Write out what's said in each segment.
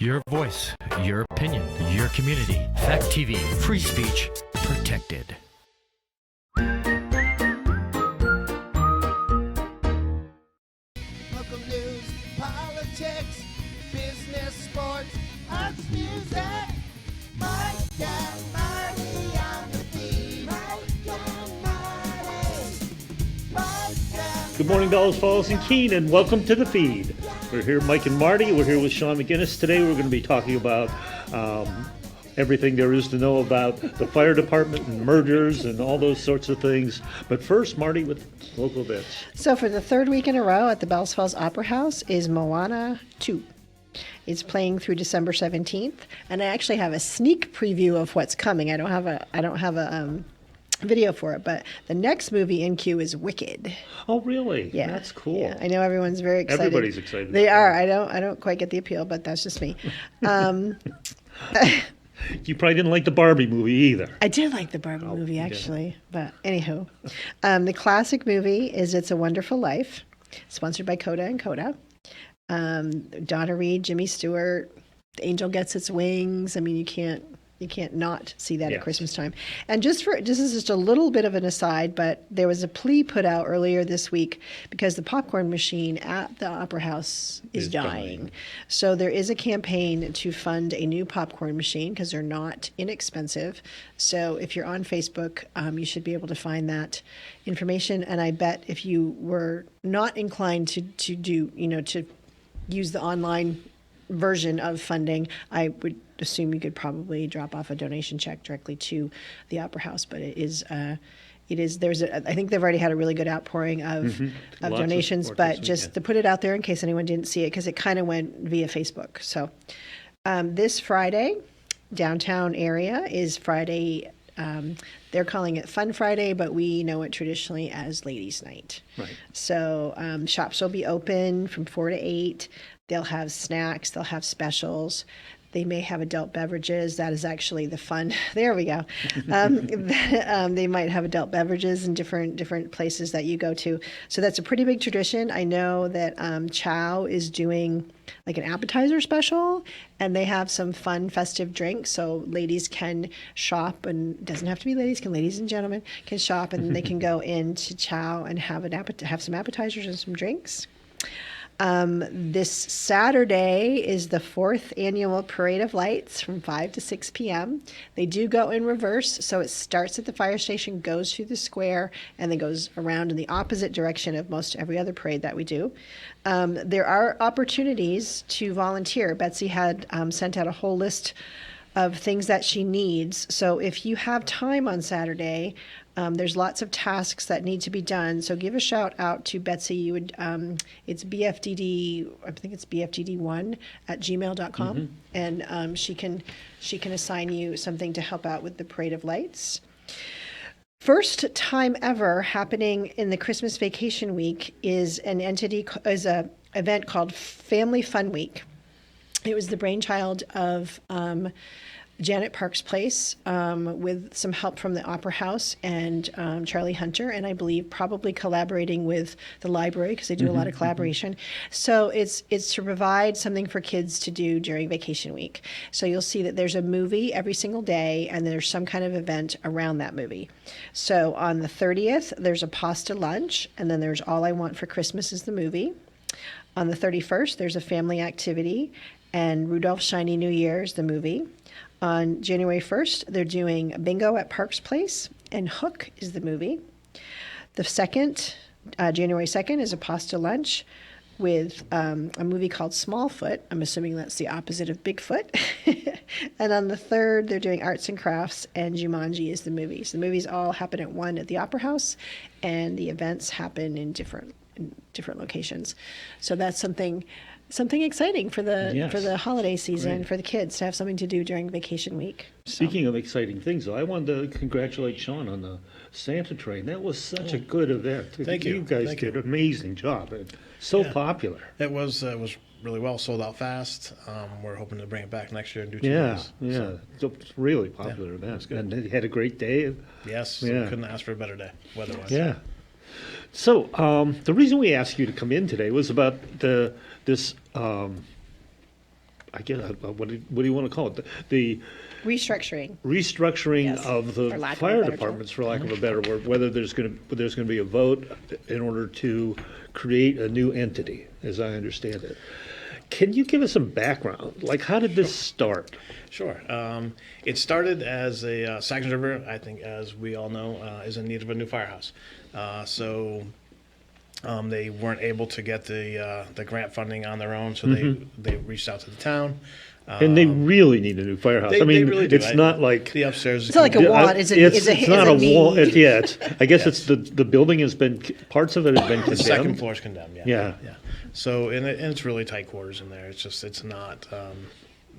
Your voice, your opinion, your community. Fact TV, free speech protected. Local news, politics, business, sports, arts, music. Mike and Marty on the feed. Mike and Marty. Mike and Good morning, Bellows Falls and Keene, and welcome to the feed. We're here, Mike and Marty. We're here with Sean McGinnis. Today we're going to be talking about everything there is to know about the fire department and mergers and all those sorts of things. But first, Marty with local events. So for the third week in a row at the Bellows Falls Opera House is Moana 2. It's playing through December 17th, and I actually have a sneak preview of what's coming. I don't have a video for it, but the next movie in queue is Wicked. Oh, really? Yeah, That's cool. Yeah, I know everyone's very excited. Everybody's excited. They are. I don't quite get the appeal, but that's just me. You probably didn't like the Barbie movie either. I did like the Barbie movie, actually. But anywho, the classic movie is It's a Wonderful Life, sponsored by Coda and Coda. Donna Reed, Jimmy Stewart, The Angel Gets Its Wings. I mean, you can't not see that at Christmas time. And just as just a little bit of an aside, but there was a plea put out earlier this week because the popcorn machine at the Opera House is dying. So there is a campaign to fund a new popcorn machine because they're not inexpensive. So if you're on Facebook, you should be able to find that information. And I bet if you were not inclined to use the online version of funding, I would assume you could probably drop off a donation check directly to the Opera House. But I think they've already had a really good outpouring of donations, but just to put it out there in case anyone didn't see it, because it kind of went via Facebook. So this Friday, downtown area is Friday. They're calling it Fun Friday, but we know it traditionally as Ladies' Night. Right. So shops will be open from 4 to 8. They'll have snacks. They'll have specials. They may have adult beverages. That is actually the fun. There we go. They might have adult beverages in different places that you go to. So that's a pretty big tradition. I know that Chow is doing like an appetizer special, and they have some fun festive drinks. So ladies can shop, and it doesn't have to be ladies. Ladies and gentlemen can shop, and they can go into Chow and have some appetizers and some drinks. This Saturday is the 4th annual Parade of Lights from 5 to 6 p.m. They do go in reverse, so it starts at the fire station, goes through the square, and then goes around in the opposite direction of most every other parade that we do. There are opportunities to volunteer. Betsy had sent out a whole list of things that she needs. So if you have time on Saturday, there's lots of tasks that need to be done. So give a shout out to Betsy. You would, it's BFDD, I think it's BFDD1@gmail.com. And she can assign you something to help out with the Parade of Lights. First time ever happening in the Christmas vacation week is an event called Family Fun Week. It was the brainchild of Janet Parks Place with some help from the Opera House and Charlie Hunter, and I believe probably collaborating with the library because they do a lot of collaboration. So it's to provide something for kids to do during vacation week. So you'll see that there's a movie every single day, and there's some kind of event around that movie. So on the 30th, there's a pasta lunch, and then there's All I Want for Christmas is the movie. On the 31st, there's a family activity, and Rudolph's Shiny New Year is the movie. On January 1st, they're doing bingo at Parks Place, and Hook is the movie. The January 2nd, is a pasta lunch with a movie called Smallfoot. I'm assuming that's the opposite of Bigfoot. And on the 3rd, they're doing arts and crafts, and Jumanji is the movie. So the movies all happen at 1 at the Opera House, and the events happen in different locations. So that's something exciting for the holiday season, for the kids to have something to do during vacation week. Speaking of exciting things, though, I wanted to congratulate Sean on the Santa train. That was such a good event. Thank you. You guys did an amazing job. So popular. It was really well, sold out fast. We're hoping to bring it back next year and do 2 days. So. It's really popular event. Good. And they had a great day. Yes, couldn't ask for a better day, weather-wise. Yeah. So the reason we asked you to come in today was about this I guess, what do you want to call it? The Restructuring. Yes, of the for lack of a fire better departments, for lack of a better word, whether there's going to be a vote in order to create a new entity, as I understand it. Can you give us some background? Like, how did this start? Sure. It started as a Saxon River, I think, as we all know, is in need of a new firehouse. So they weren't able to get the grant funding on their own, so they reached out to the town. And they really need a new firehouse. They really do. It's not like the upstairs. It's not like a want. It's not a need. wall. I guess it's the building has been, parts of it have been The condemned. second floor is condemned. Yeah. So and it's really tight quarters in there. It's not.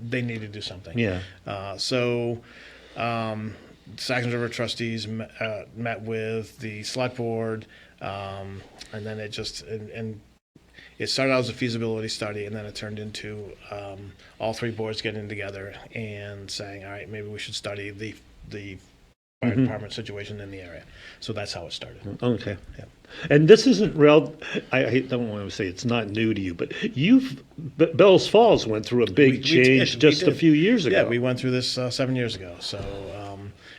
They need to do something. Yeah. Saxon River trustees met with the select board, and then it just and it started out as a feasibility study, and then it turned into all three boards getting together and saying, all right, maybe we should study the fire department situation in the area. So that's how it started. Okay. Yeah. And this isn't real. I don't want to say it's not new to you, but Bells Falls went through a big change just a few years ago. Yeah, we went through this 7 years ago. So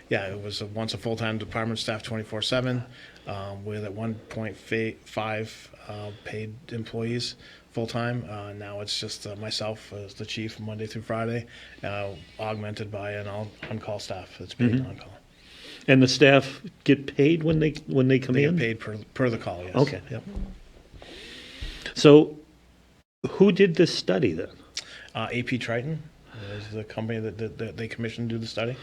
it was once a full-time department staff 24/7 with at 1.5 paid employees full-time. Now it's just myself as the chief Monday through Friday, augmented by an on-call staff that's paid on-call. And the staff get paid when they come They in? get paid per the call, yes. Okay. Yep. So who did this study then? AP Triton is the company that they commissioned to do the study.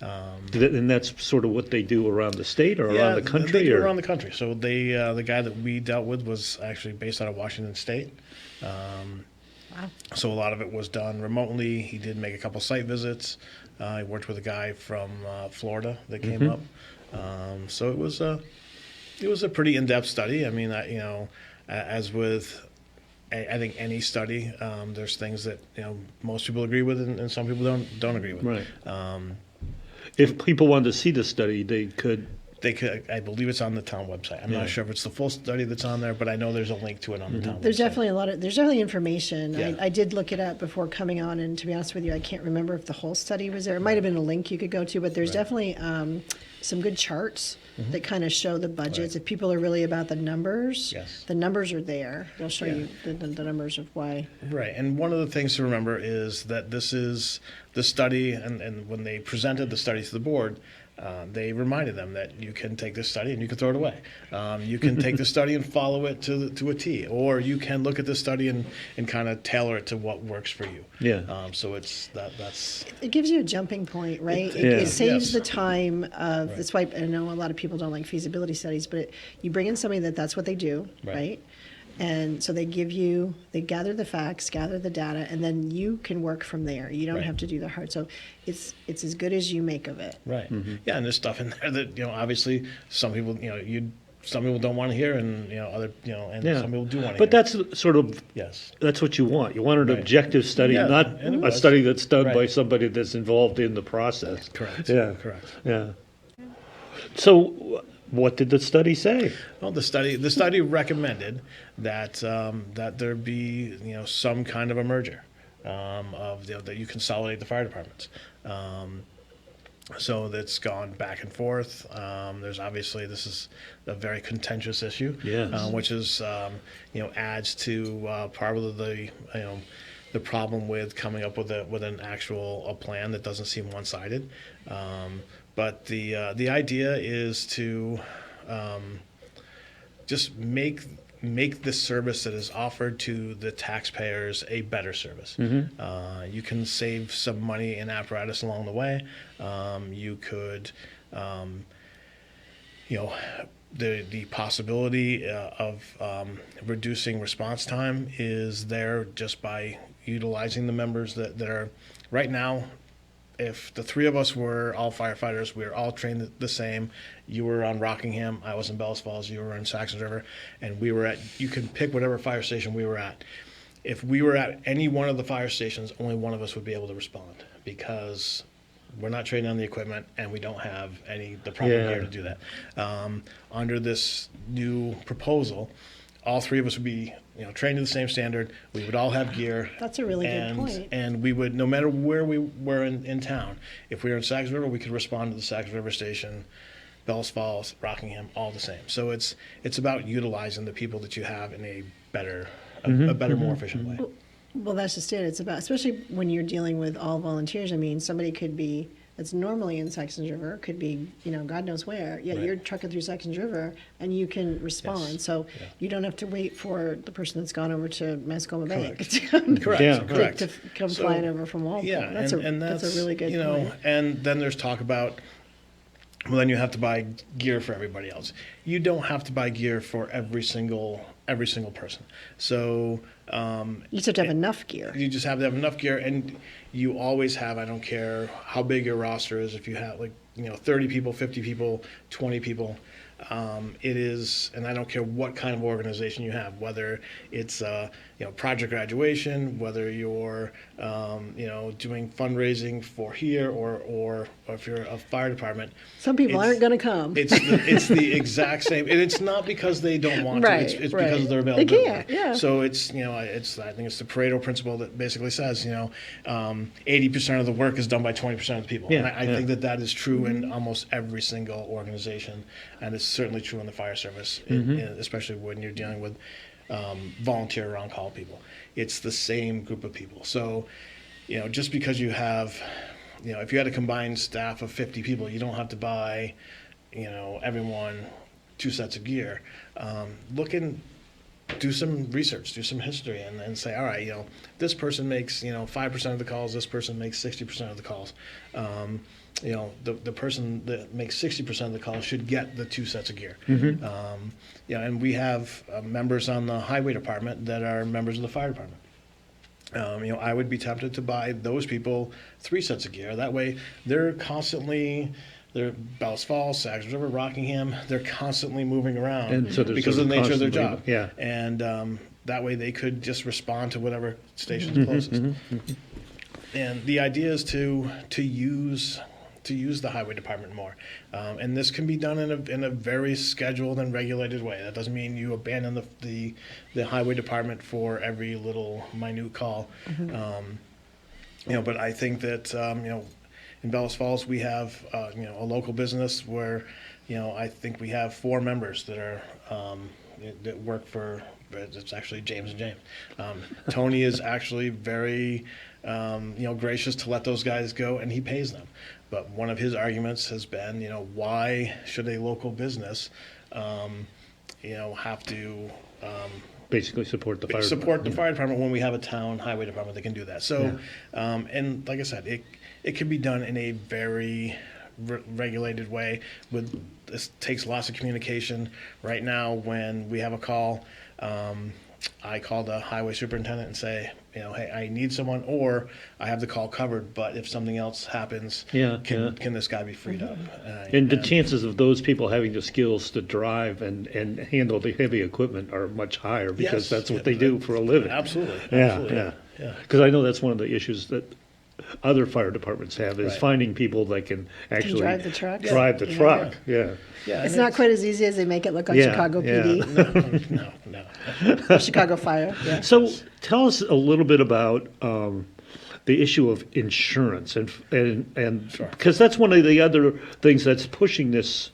And that's sort of what they do around the state or around the country? They do around the country. So they the guy that we dealt with was actually based out of Washington State. Wow. So a lot of it was done remotely. He did make a couple site visits. He worked with a guy from Florida that came up. So it was a pretty in-depth study. I mean, as with I think any study, there's things that most people agree with and some people don't agree with. Right. If people wanted to see the study, they could. They could. I believe it's on the town website. I'm not sure if it's the full study that's on there, but I know there's a link to it on the town There's website. there's definitely information. Yeah. I did look it up before coming on, and to be honest with you, I can't remember if the whole study was there. It might have been a link you could go to, but there's definitely some good charts that kind of show the budgets. Right. If people are really about the numbers, Yes. the numbers are there. They'll show you the numbers of why. Right, and one of the things to remember is that this is the study, and when they presented the study to the board, they reminded them that you can take this study and you can throw it away. You can take the study and follow it to a T, or you can look at the study and kind of tailor it to what works for you. Yeah. So it's that's It gives you a jumping point, right? It- It saves yes. the time of, that's why I know a lot of people don't like feasibility studies, but you bring in somebody that's what they do, Right. right? And so they gather the facts, gather the data, and then you can work from there. You don't Right. have to do the hard. So it's as good as you make of it. right. Yeah, and there's stuff in there that obviously some people some people don't want to hear, and other and Yeah. some people do want to. But that's sort of yes. that's what you want. You want an Right. objective study, Yeah, not and it a was. study that's done by Right. somebody that's involved in the process. Correct. Yeah. Correct. Yeah. So, what did the study say? Well, the study recommended that that there be some kind of a merger of that you consolidate the fire departments. So that's gone back and forth. There's obviously this is a very contentious issue, Yes. which is adds to part of the problem with coming up with an actual plan that doesn't seem one-sided. But the idea is to just make the service that is offered to the taxpayers a better service. You can save some money in apparatus along the way. You could, the possibility of reducing response time is there just by utilizing the members that are right now. If the three of us were all firefighters, we were all trained the same. You were on Rockingham, I was in Bells Falls, you were in Saxon River, and you can pick whatever fire station we were at. If we were at any one of the fire stations, only one of us would be able to respond because we're not trained on the equipment and we don't have the proper Yeah. gear to do that. Under this new proposal, all three of us would be, trained to the same standard. We would all have gear. That's a really good and, point. And we would, no matter where we were in town, if we were in Sags River, we could respond to the Sags River station, Bells Falls, Rockingham, all the same. So it's about utilizing the people that you have in a better, more efficient way. Well, that's just it. It's about, especially when you're dealing with all volunteers. I mean, somebody could be, that's normally in Saxons River, could be, God knows where. Yet Right. you're trucking through Saxons River and you can respond. Yes. So Yeah. you don't have to wait for the person that's gone over to Mascoma Bay Correct. to come, Correct. Yeah. Correct. to come So, flying over from Walpole. Yeah, that's a really good point. And then there's talk about, well, then you have to buy gear for everybody else. You don't have to buy gear for every single person. So You just have to have enough gear. you just have to have enough gear, and you always have. I don't care how big your roster is. If you have 30 people, 50 people, 20 people. It is, and I don't care what kind of organization you have, whether it's project graduation, whether you're doing fundraising for here, or if you're a fire department. Some people it's- aren't going to come. It's the exact same, and it's not because they don't want Right, to. It's right. because of their They availability. can't, yeah. So it's I think it's the Pareto principle that basically says 80% of the work is done by 20% of the people. Yeah, And I think that is true in almost every single organization, and it's certainly true in the fire service, especially when you're dealing with volunteer or on-call people. It's the same group of people. So, just because you have, if you had a combined staff of 50 people, you don't have to buy, everyone 2 sets of gear. Do some research, do some history, and say, all right, this person makes 5% of the calls, this person makes 60% of the calls. The person that makes 60% of the calls should get the 2 sets of gear. And we have members on the highway department that are members of the fire department. I would be tempted to buy those people 3 sets of gear. That way, they're Bells Falls, Sags River, Rockingham. They're constantly moving around And so they're because sort of of the nature of their constantly- job. yeah. And that way, they could just respond to whatever station's closest. And the idea is to use the highway department more, and this can be done in a very scheduled and regulated way. That doesn't mean you abandon the highway department for every little minute call. But I think that in Bellows Falls we have a local business where I think we have 4 members that are that work for. It's actually James and James. Tony is actually very gracious to let those guys go, and he pays them. But one of his arguments has been, why should a local business, have to Basically support the fire support the department. fire department when we have a town highway department that can do that? So, and like I said, it can be done in a very regulated way. This takes lots of communication. Right now, when we have a call, I call the highway superintendent and say, hey, I need someone, or I have the call covered, but if something else happens, can this guy be freed up? And the chances of those people having the skills to drive and handle the heavy equipment are much higher because Yes. that's what they do for a living. Absolutely. Yeah. Because I know that's one of the issues that other fire departments have is Right. finding people that can actually drive the truck. drive the Yeah. truck. Yeah. Yeah, It's and not quite as easy as they make it look on Yeah, Chicago yeah. PD, No. or Chicago Fire. Yeah. So tell us a little bit about the issue of insurance and Sure. because that's one of the other things that's pushing this.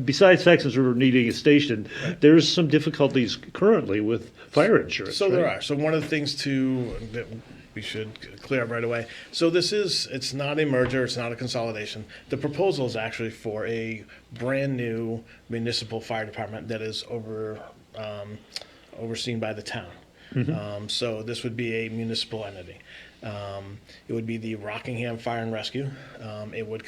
Besides Saxons River needing a station, there's some difficulties currently with fire insurance. So there right? are. So one of the things that we should clear up right away. So it's not a merger, it's not a consolidation. The proposal is actually for a brand new municipal fire department that is overseen by the town. So this would be a municipal entity. It would be the Rockingham Fire and Rescue. It would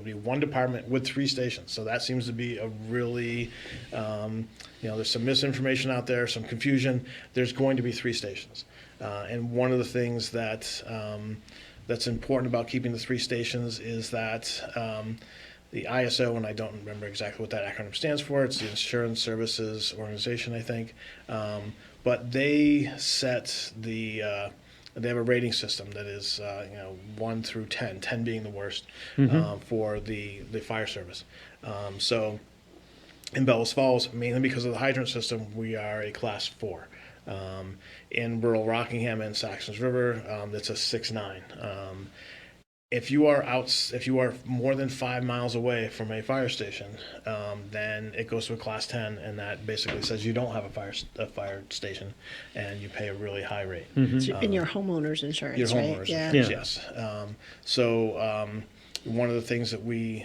be one department with 3 stations. So that seems to be a really, there's some misinformation out there, some confusion. There's going to be 3 stations. And one of the things that's important about keeping the 3 stations is that the ISO, and I don't remember exactly what that acronym stands for, it's the Insurance Services Organization, I think, but they set they have a rating system that is 1 through 10, 10 being the worst for the fire service. So in Bellows Falls, mainly because of the hydrant system, we are a class 4. In rural Rockingham and Saxons River, it's a 6-9. If you are more than 5 miles away from a fire station, then it goes to a class 10, and that basically says you don't have a fire station, and you pay a really high rate. So in your homeowner's insurance, Your right? homeowner's Yeah. insurance, yes. So one of the things that we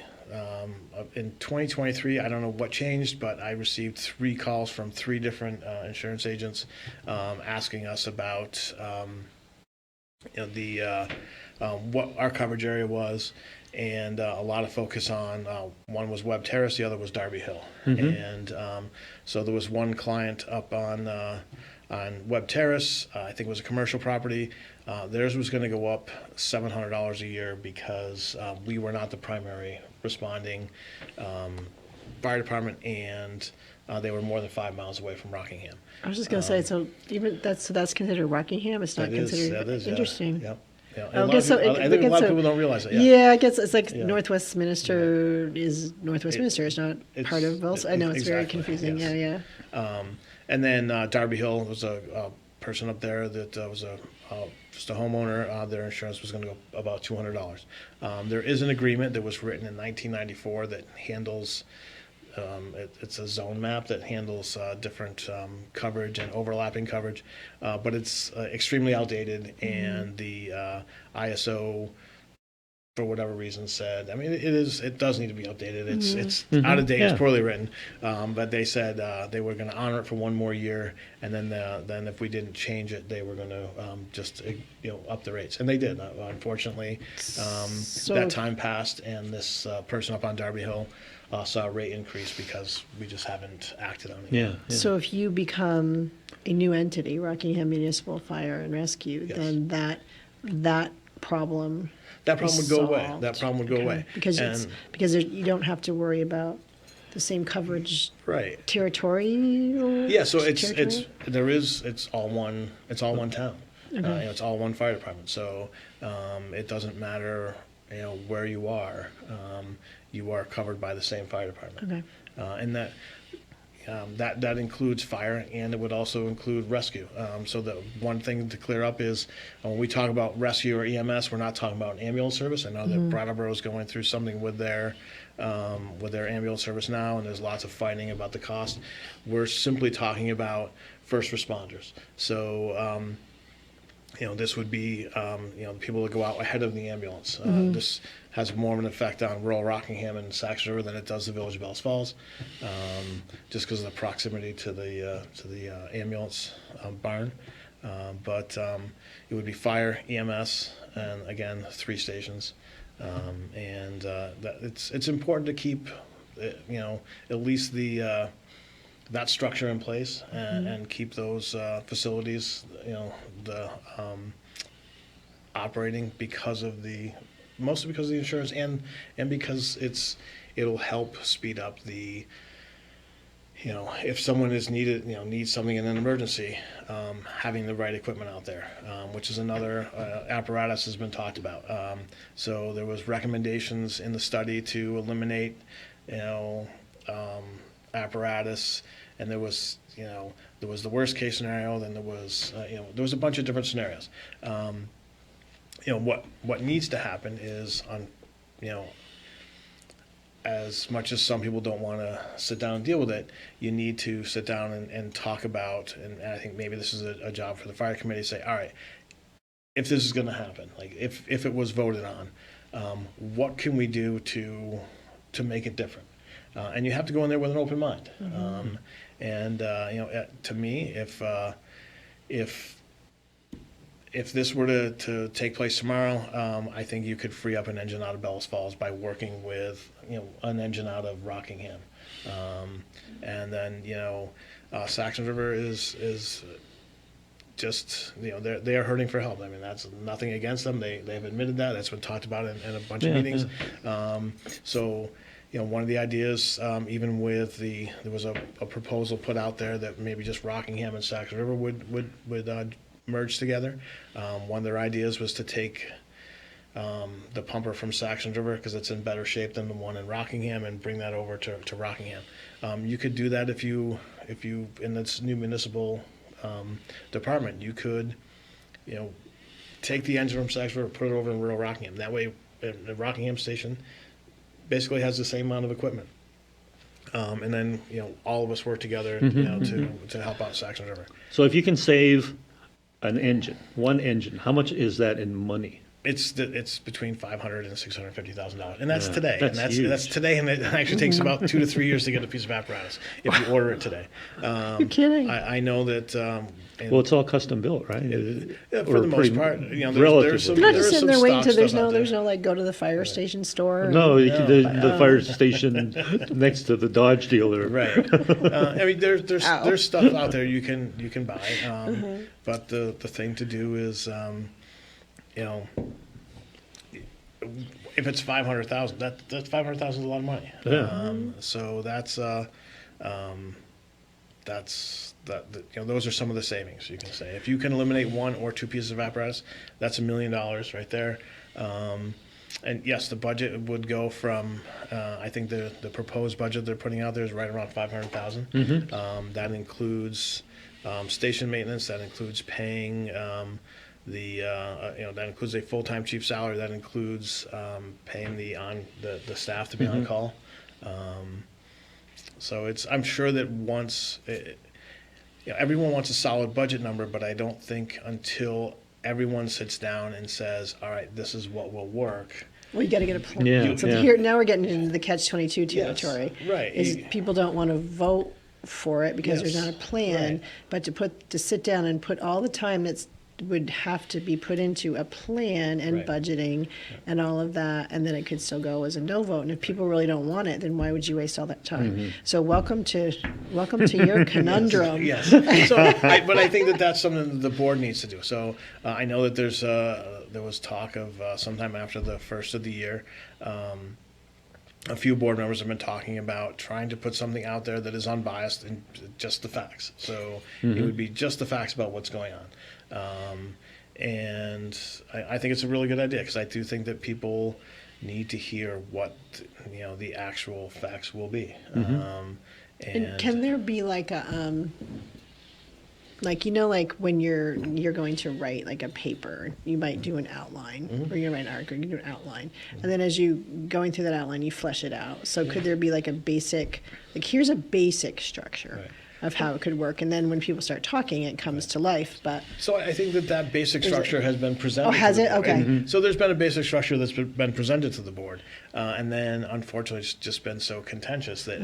in 2023, I don't know what changed, but I received 3 calls from 3 different insurance agents asking us about what our coverage area was, and a lot of focus on one was Webb Terrace, the other was Darby Hill, and so there was one client up on Webb Terrace. I think it was a commercial property. Theirs was going to go up $700 a year because we were not the primary responding fire department, and they were more than 5 miles away from Rockingham. I was just going to say, so even that's considered Rockingham. It's not considered. That is, interesting. Yeah. Yeah. I guess so. I think a lot of people don't realize it. Yeah, I guess it's like Yeah. Northwest Minster is Northwest Minster. It's not part of Vels. I know it's very exactly, confusing. yes. Yeah. And then Darby Hill was a person up there that was just a homeowner. Their insurance was going to go about $200. There is an agreement that was written in 1994 that handles. It's a zone map that handles different coverage and overlapping coverage, but it's extremely outdated, and the ISO, for whatever reason, said, I mean, it does need to be updated. It's out of date. Yeah. It's poorly written, but they said they were going to honor it for 1 more year, and then if we didn't change it, they were going to just up the rates, and they did. Unfortunately, that time passed, and this person up on Darby Hill saw a rate increase because we just haven't acted on it. Yeah. Yeah. So if you become a new entity, Rockingham Municipal Fire and Rescue, Yes. then that problem. That problem would go away. solved. That problem would go Okay. away. Because And- you don't have to worry about the same coverage right. territorial. Yeah, so it's all one town. Okay. It's all one fire department. So it doesn't matter where you are. You are covered by the same fire department. Okay. And that includes fire, and it would also include rescue. So the one thing to clear up is when we talk about rescue or EMS, we're not talking about an ambulance service. I know that Brattleboro is going through something with their ambulance service now, and there's lots of fighting about the cost. We're simply talking about first responders. So this would be people that go out ahead of the ambulance. This has more of an effect on rural Rockingham and Saxon River than it does the village of Bells Falls, just because of the proximity to the ambulance barn. But it would be fire, EMS, and again 3 stations. And that it's important to keep at least that structure in place, and keep those facilities operating mostly because of the insurance, and because it'll help speed up the if someone needs something in an emergency, having the right equipment out there, which is another apparatus has been talked about. So there was recommendations in the study to eliminate apparatus, and there was the worst case scenario, then there was a bunch of different scenarios. What needs to happen is as much as some people don't want to sit down and deal with it, you need to sit down and talk about, and I think maybe this is a job for the fire committee to say, all right, if this is going to happen, like if it was voted on, what can we do to make it different? And you have to go in there with an open mind. To me, if this were to take place tomorrow, I think you could free up an engine out of Bellows Falls by working with an engine out of Rockingham, and then Saxon River is just they are hurting for help. I mean, that's nothing against them. They've admitted that. That's been talked about in a bunch of meetings. So. One of the ideas, even with there was a proposal put out there that maybe just Rockingham and Saxon River would merge together. One of their ideas was to take the pumper from Saxon River because it's in better shape than the one in Rockingham, and bring that over to Rockingham. You could do that if you in this new municipal department, you could, take the engine from Saxon River, put it over in rural Rockingham. That way, the Rockingham station basically has the same amount of equipment. And then, all of us work together, to help out Saxon River. So if you can save one engine, how much is that in money? It's between $500,000 and $650,000, and that's today. That's huge. That's today, and it actually takes about 2 to 3 years to get a piece of apparatus if you order it today. You're kidding. I know that. Well, it's all custom built, right? For the most part, there's some. You're not there's just some sitting there waiting stock till there's stuff out no like go to the fire station store. No, the fire station next to the Dodge dealer. Right. I mean, there's stuff out there you can buy, but the thing to do is, if it's 500,000, that's 500,000 is a lot of money. Yeah. So those are some of the savings you can say. If you can eliminate one or two pieces of apparatus, that's $1 million right there. And yes, the budget would go from, I think the proposed budget they're putting out there is right around 500,000. That includes station maintenance. That includes paying that includes a full-time chief salary. That includes paying the staff to be on call. So I'm sure that once everyone wants a solid budget number, but I don't think until everyone sits down and says, all right, this is what will work. Well, you got to get a plan. Yeah, So yeah. here now we're getting into the catch-22 territory. Yes, right. Is people don't want to vote for it because there's Yes, not a plan, right. but to sit down and put all the time that would have to be put into a plan and Right. budgeting and all of that, and then it could still go as a no vote. And if people really don't want it, then why would you waste all that time? So welcome to your conundrum. Yes. But I think that's something that the board needs to do. So I know that there was talk of sometime after the first of the year, a few board members have been talking about trying to put something out there that is unbiased and just the facts. So it would be just the facts about what's going on. And I think it's a really good idea because I do think that people need to hear what the actual facts will be. And can there be like a like when you're going to write like a paper, you might do an outline, or you write an article, you do an outline, and then as you going through that outline, you flesh it out. So could there be like a basic, like here's a basic structure Right. of how it could work, and then when people start talking, it comes to life. But So I think that basic structure has been presented. Oh, has to the it? board. Okay. And so there's been a basic structure that's been presented to the board, and then unfortunately it's just been so contentious that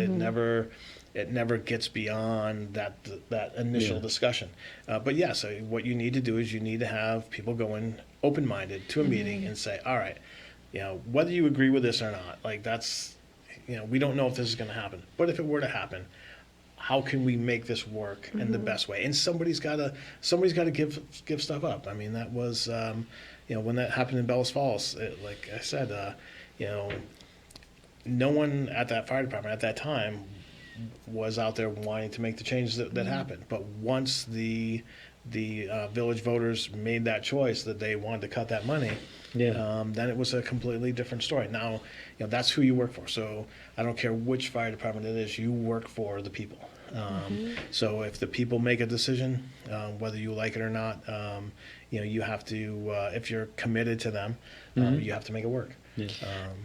it never gets beyond that initial discussion. But yes, what you need to do is you need to have people go in open-minded to a meeting and say, all right, whether you agree with this or not, like that's, we don't know if this is going to happen, but if it were to happen, how can we make this work in the best way? And somebody's got to give stuff up. I mean, that was when that happened in Bellas Falls. Like I said, no one at that fire department at that time was out there wanting to make the changes that happened. But once the village voters made that choice that they wanted to cut that money, then it was a completely different story. Now, that's who you work for. So I don't care which fire department it is, you work for the people. So if the people make a decision, whether you like it or not, you have to, if you're committed to them, you have to make it work.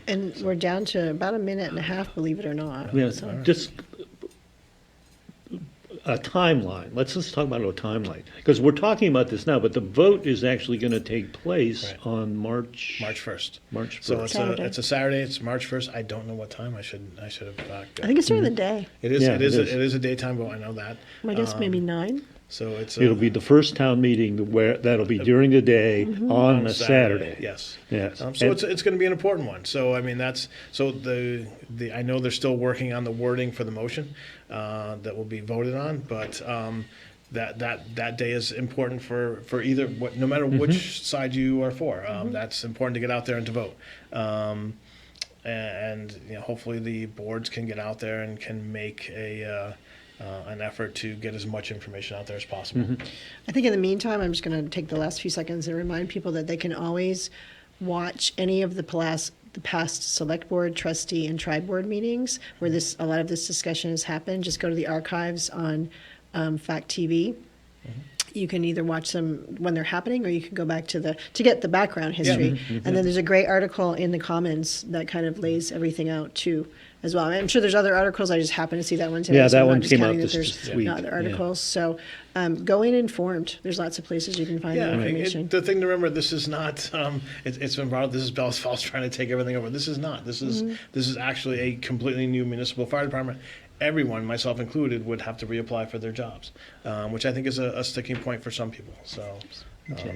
and we're down to about a minute and a half, believe it or not. Yeah, So- just a timeline. Let's just talk about a timeline, because we're talking about this now, but the vote is actually going to take place Right. on March 1st. March 1st. So it's Saturday. a Saturday. It's March 1st. I don't know what time. I should have. I think it's during the day. It is. Yeah, it is. it is. It is a daytime vote. I know that. I guess maybe 9. So it's. It'll be the first town meeting where that'll be during the day on a Saturday. Yes. Yes. So And- it's going to be an important one. So I mean I know they're still working on the wording for the motion that will be voted on, but that day is important for either no matter which side you are for. That's important to get out there and to vote. And hopefully the boards can get out there and can make an effort to get as much information out there as possible. I think in the meantime, I'm just going to take the last few seconds and remind people that they can always watch any of the past select board, trustee, and tri board meetings where a lot of this discussion has happened, just go to the archives on Fact TV. You can either watch them when they're happening, or you can go back to get the background history. And then there's a great article in the Commons that kind of lays everything out too, as well. I'm sure there's other articles. I just happened to see that one today. Yeah, so that I'm not one just came out counting that this there's week. other articles. So go in informed. There's lots of places you can find that information. The thing to remember, this is not. It's been brought up. This is Bell's Falls trying to take everything over. This is not. This is actually a completely new municipal fire department. Everyone, myself included, would have to reapply for their jobs, which I think is a sticking point for some people. So,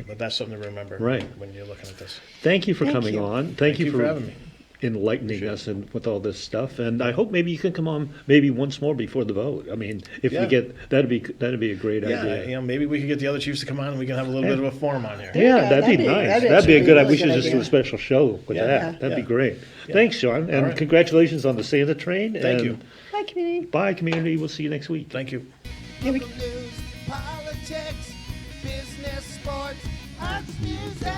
but that's something to remember when you're looking at this. Thank you for Thank coming you. on. Thank you for having me. Enlightening us and with all this stuff. And I hope maybe you can come on maybe once more before the vote. I mean, if we get that'd be a great idea. Yeah, maybe we could get the other chiefs to come on and we can have a little bit of a forum on here. Yeah, that'd be nice. That'd be a good. We should just do idea. a special show with that. That'd be great. Thanks, Sean, and right. congratulations on the Santa train. Thank you. Bye, community. Bye, community. We'll see you next week. Thank you. Yeah, we- News, politics, business, sports, arts, music.